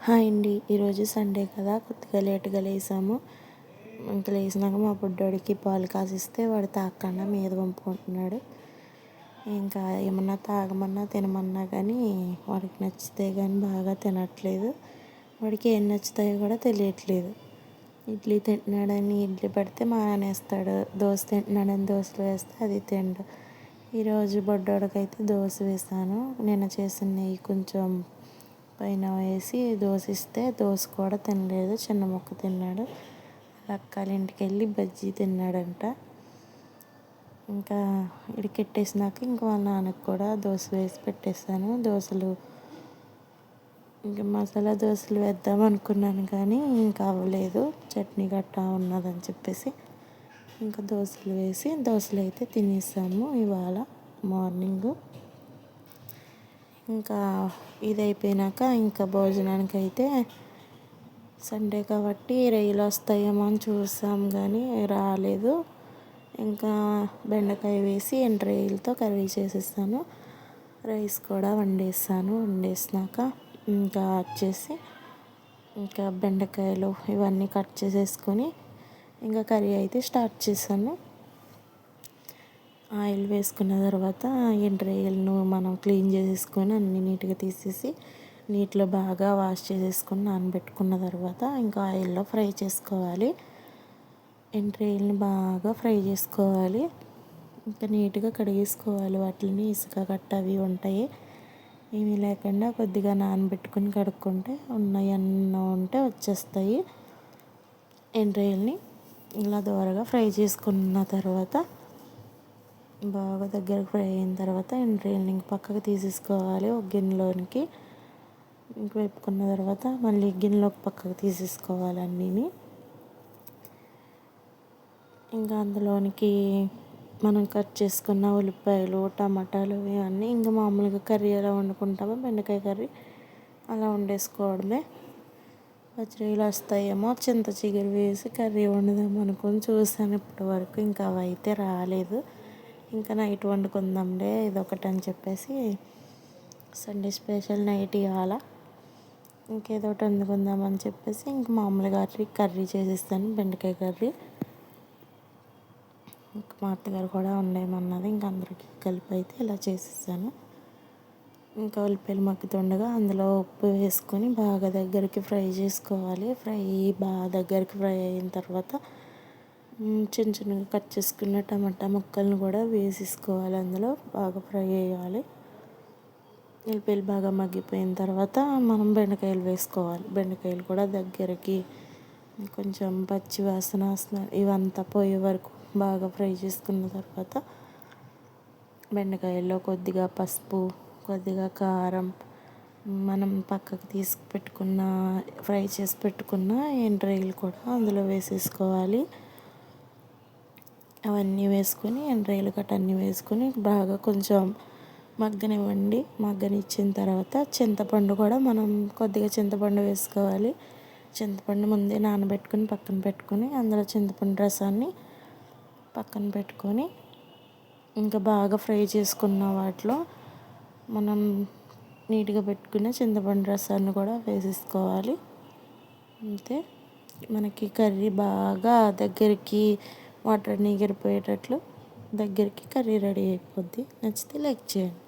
Hi అండి. ఈరోజు Sunday కదా, కొద్దిగా లేట్గా లేసాము. ఇంకా లేచినాక మా బుడ్డోడికి పాలు కాసిస్తే వాడు తాగకుండా మీద పంపుకుంటున్నాడు. ఇంకా ఏమన్నా తాగమన్నా తినమన్నా కానీ వాడికి నచ్చితే కానీ బాగా తినట్లేదు. వాడికి ఏం నచ్చుతాయో కూడా తెలియట్లేదు. ఇడ్లీ తింటున్నాడని ఇడ్లీ పెడితే మానేస్తాడు. దోశ తింటున్నాడని దోశలు వేస్తే అది తిండు. ఈరోజు బొడ్డోడికైతే దోశ వేసాను. నిన్న చేసిన నెయ్యి కొంచెం పైన వేసి దోశ ఇస్తే దోశ కూడా తినలేదు, చిన్న ముక్క తిన్నాడు. అక్కల ఇంటికి వెళ్ళి బజ్జీ తిన్నాడంట. ఇంకా ఇడికెట్టేసినాక ఇంకా వాళ్ళ నాన్నకు కూడా దోశ వేసి పెట్టేశాను. దోశలు ఇంకా మసాలా దోశలు వేద్దాం అనుకున్నాను కానీ ఇంకా అవ్వలేదు, చట్నీ గట్టా ఉన్నదని చెప్పేసి ఇంకా దోశలు వేసి దోశలు అయితే తినేసాము ఇవాళ మార్నింగు. ఇంకా ఇది అయిపోయినాక ఇంకా భోజనానికి అయితే సండే కాబట్టి రొయ్యలు వస్తాయేమో అని చూసాం కానీ రాలేదు. ఇంకా బెండకాయ వేసి ఎండు రొయ్యలతో కర్రీ చేసేసాను. రైస్ కూడా వండేసినాక ఇంకా వచ్చేసి ఇంకా బెండకాయలు ఇవన్నీ కట్ చేసేసుకొని ఇంకా కర్రీ అయితే స్టార్ట్ చేశాను. ఆయిల్ వేసుకున్న తర్వాత ఎండు రొయ్యలను మనం క్లీన్ చేసేసుకొని అన్నీ నీట్గా తీసేసి నీటిలో బాగా వాష్ చేసేసుకొని నానబెట్టుకున్న తర్వాత ఇంకా ఆయిల్లో ఫ్రై చేసుకోవాలి. ఎండు రొయ్యలను బాగా ఫ్రై చేసుకోవాలి. ఇంకా నీట్గా కడిగేసుకోవాలి. వాటిని ఇసుక గట్ట అవి ఉంటాయి, ఏమీ లేకుండా కొద్దిగా నానబెట్టుకొని కడుక్కుంటే ఉన్నాయన్న ఉంటే వచ్చేస్తాయి. ఎండు రొయ్యల్ని ఇలా దోరగా ఫ్రై చేసుకున్న తర్వాత బాగా దగ్గరకు ఫ్రై అయిన తర్వాత ఎండు రొయ్యల్ని ఇంక పక్కకు తీసేసుకోవాలి ఒక గిన్నెలోనికి. ఇంక వేపుకున్న తర్వాత మళ్ళీ గిన్నెలోకి పక్కకు తీసేసుకోవాలి అన్నీని. ఇంకా అందులోనికి మనం కట్ చేసుకున్న ఉల్లిపాయలు, టమాటాలు ఇవన్నీ ఇంకా మామూలుగా కర్రీ ఎలా వండుకుంటామో బెండకాయ కర్రీ అలా వండేసుకోవడమే. పచ్చిరొయ్యలు వస్తాయేమో చింత చిగురు వేసి కర్రీ వండుదాం అనుకొని చూసాను ఇప్పటి వరకు, ఇంకా అవి అయితే రాలేదు. ఇంకా నైట్ వండుకుందాంలే ఇదొకటి అని చెప్పేసి సండే స్పెషల్ నైట్ ఇవాళ ఇంకేదో ఒకటి వండుకుందామని చెప్పేసి ఇంక మామూలుగా కర్రీ చేసేస్తాను, బెండకాయ కర్రీ. ఇంకా మా అత్తగారు కూడా ఉండేమన్నది, ఇంకా అందరికి కలిపి అయితే ఇలా చేసేసాను. ఇంకా ఉల్లిపాయలు మగ్గుతుండగా అందులో ఉప్పు వేసుకొని బాగా దగ్గరికి ఫ్రై చేసుకోవాలి. బాగా దగ్గరికి ఫ్రై అయిన తర్వాత చిన్న చిన్నగా కట్ చేసుకున్న టమాటా ముక్కలను కూడా వేసేసుకోవాలి. అందులో బాగా ఫ్రై అయ్యాలి. ఉల్లిపాయలు బాగా మగ్గిపోయిన తర్వాత మనం బెండకాయలు వేసుకోవాలి. బెండకాయలు కూడా దగ్గరికి కొంచెం పచ్చి వాసన ఇవంతా పోయే వరకు బాగా ఫ్రై చేసుకున్న తర్వాత బెండకాయల్లో కొద్దిగా పసుపు, కొద్దిగా కారం, మనం పక్కకు తీసి పెట్టుకున్న ఫ్రై చేసి పెట్టుకున్న ఎండు రొయ్యలు కూడా అందులో వేసేసుకోవాలి. అవన్నీ వేసుకొని ఎండు రొయ్యలు గట్ట అన్నీ వేసుకొని బాగా కొంచెం మగ్గనివ్వండి. మగ్గనిచ్చిన తర్వాత చింతపండు కూడా మనం కొద్దిగా చింతపండు వేసుకోవాలి. చింతపండు ముందే నానబెట్టుకొని పక్కన పెట్టుకొని అందులో చింతపండు రసాన్ని పక్కన పెట్టుకొని ఇంకా బాగా ఫ్రై చేసుకున్న వాటిలో మనం నీట్గా పెట్టుకున్న చింతపండు రసాన్ని కూడా వేసేసుకోవాలి. అంతే, మనకి కర్రీ బాగా దగ్గరికి వాటర్ ఎగిరిపోయేటట్లు దగ్గరికి కర్రీ రెడీ అయిపోద్ది. నచ్చితే లైక్ చేయండి.